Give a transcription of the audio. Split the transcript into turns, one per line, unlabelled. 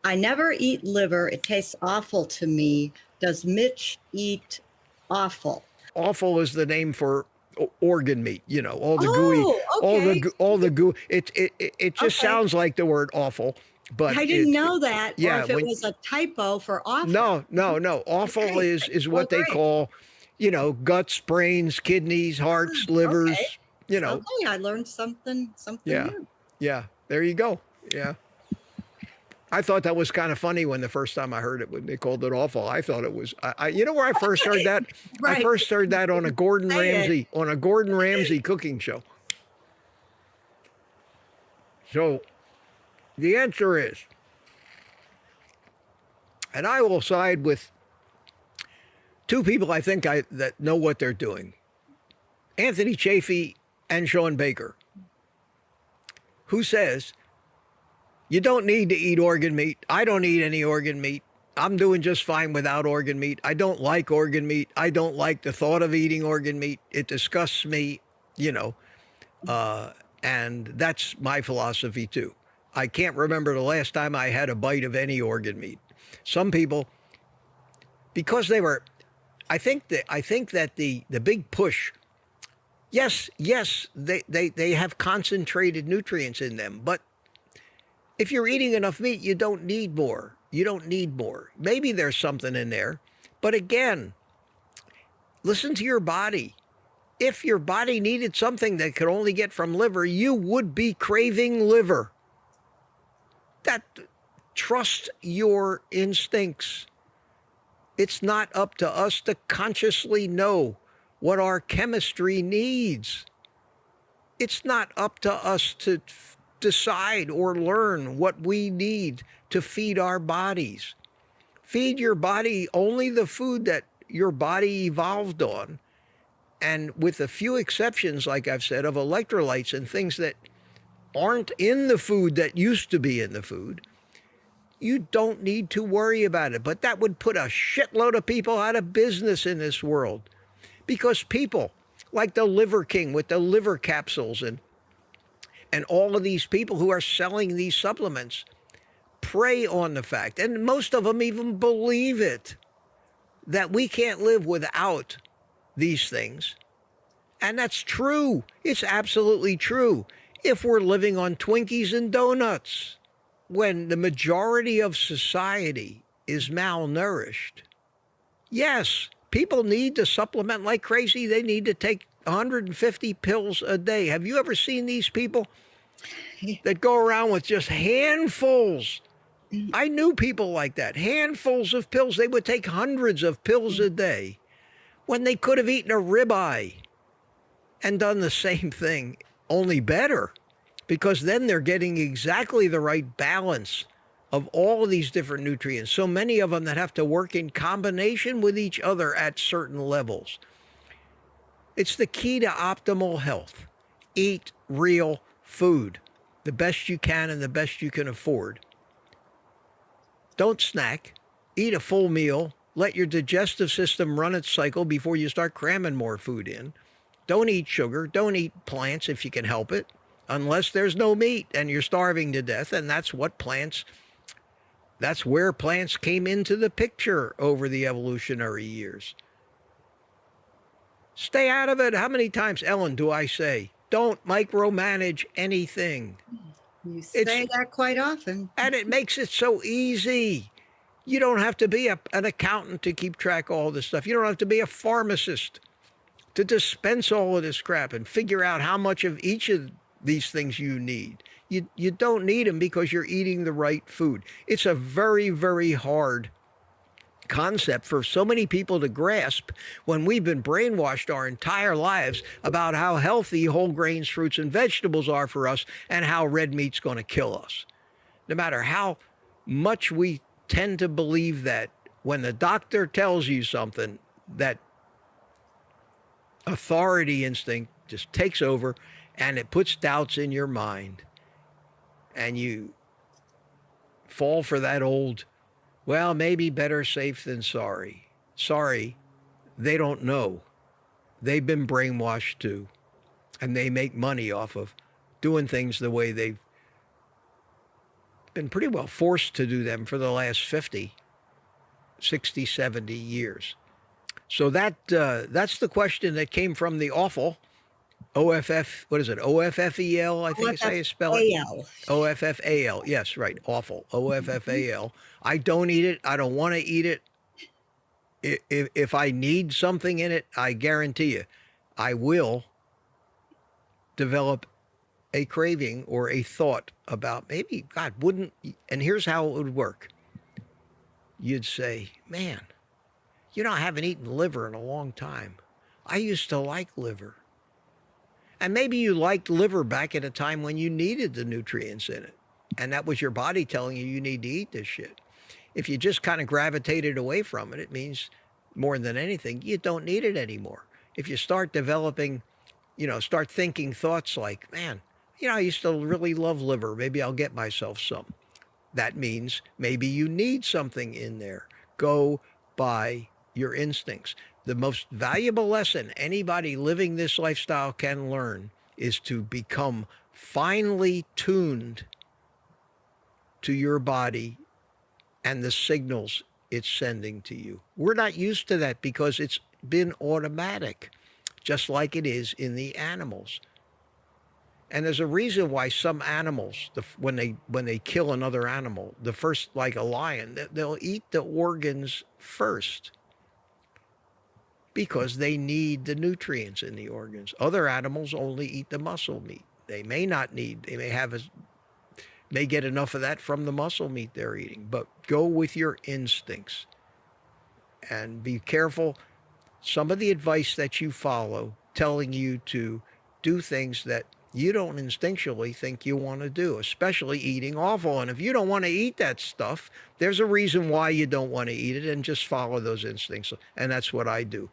I never eat liver. It tastes awful to me. Does Mitch eat offal?
Offal is the name for organ meat. You know, all the gooey,
Oh, okay.
all the goo. It just
Okay.
sounds like the word awful, but
I didn't know that, or
yeah.
if it was a typo for awful.
No. Offal
Okay.
is
Well,
what they
great.
call, guts, brains, kidneys, hearts,
Okay.
livers.
Okay. I learned something
Yeah,
new.
yeah. There you go. Yeah. I thought that was kind of funny when the first time I heard it, when they called it awful. I thought it was, you know where I first heard that? I
Right.
first heard that on a Gordon
Say it.
Ramsay cooking show. So the answer is, and I will side with two people I think that know what they're doing, Anthony Chafee and Sean Baker, who says, you don't need to eat organ meat. I don't eat any organ meat. I'm doing just fine without organ meat. I don't like organ meat. I don't like the thought of eating organ meat. It disgusts me, and that's my philosophy too. I can't remember the last time I had a bite of any organ meat. Some people, because they were, I think that the big push, yes, they have concentrated nutrients in them, but if you're eating enough meat, you don't need more. You don't need more. Maybe there's something in there. But again, listen to your body. If your body needed something that could only get from liver, you would be craving liver. Trust your instincts. It's not up to us to consciously know what our chemistry needs. It's not up to us to decide or learn what we need to feed our bodies. Feed your body only the food that your body evolved on. And with a few exceptions, like I've said, of electrolytes and things that aren't in the food that used to be in the food, you don't need to worry about it. But that would put a shitload of people out of business in this world. Because people like the Liver King with the liver capsules and all of these people who are selling these supplements prey on the fact, and most of them even believe it, that we can't live without these things. And that's true. It's absolutely true. If we're living on Twinkies and donuts, when the majority of society is malnourished, yes, people need to supplement like crazy. They need to take 150 pills a day. Have you ever seen these people that go around with just handfuls? I knew people like that, handfuls of pills. They would take hundreds of pills a day when they could have eaten a ribeye and done the same thing, only better, because then they're getting exactly the right balance of all of these different nutrients. So many of them that have to work in combination with each other at certain levels. It's the key to optimal health. Eat real food, the best you can and the best you can afford. Don't snack. Eat a full meal. Let your digestive system run its cycle before you start cramming more food in. Don't eat sugar. Don't eat plants if you can help it, unless there's no meat and you're starving to death. And that's where plants came into the picture over the evolutionary years. Stay out of it. How many times, Ellen, do I say, don't micromanage anything?
You say that quite often.
And it makes it so easy. You don't have to be an accountant to keep track of all this stuff. You don't have to be a pharmacist to dispense all of this crap and figure out how much of each of these things you need. You don't need them because you're eating the right food. It's a very, very hard concept for so many people to grasp when we've been brainwashed our entire lives about how healthy whole grains, fruits, and vegetables are for us and how red meat's going to kill us. No matter how much we tend to believe that, when the doctor tells you something, that authority instinct just takes over and it puts doubts in your mind. And you fall for that old, well, maybe better safe than sorry. Sorry, they don't know. They've been brainwashed too. And they make money off of doing things the way they've been pretty well forced to do them for the last 50, 60, 70 years. So that's the question that came from the awful OFF, what is it? OFFEL, I think is how you spell it.
OFFAL.
OFFAL. Yes, right. Awful. OFFAL. I don't eat it. I don't want to eat it. If I need something in it, I guarantee you, I will develop a craving or a thought about maybe, God, wouldn't, and here's how it would work. You'd say, man, you know, I haven't eaten liver in a long time. I used to like liver. And maybe you liked liver back at a time when you needed the nutrients in it. And that was your body telling you you need to eat this shit. If you just kind of gravitated away from it, it means more than anything, you don't need it anymore. If you start developing, you know, start thinking thoughts like, man, you know, I used to really love liver. Maybe I'll get myself some. That means maybe you need something in there. Go by your instincts. The most valuable lesson anybody living this lifestyle can learn is to become finely tuned to your body and the signals it's sending to you. We're not used to that because it's been automatic, just like it is in the animals. And there's a reason why some animals, when they kill another animal, the first, like a lion, they'll eat the organs first because they need the nutrients in the organs. Other animals only eat the muscle meat. They may not need, they may get enough of that from the muscle meat they're eating, but go with your instincts and be careful. Some of the advice that you follow telling you to do things that you don't instinctually think you want to do, especially eating awful. And if you don't want to eat that stuff, there's a reason why you don't want to eat it, and just follow those instincts. And that's what I do.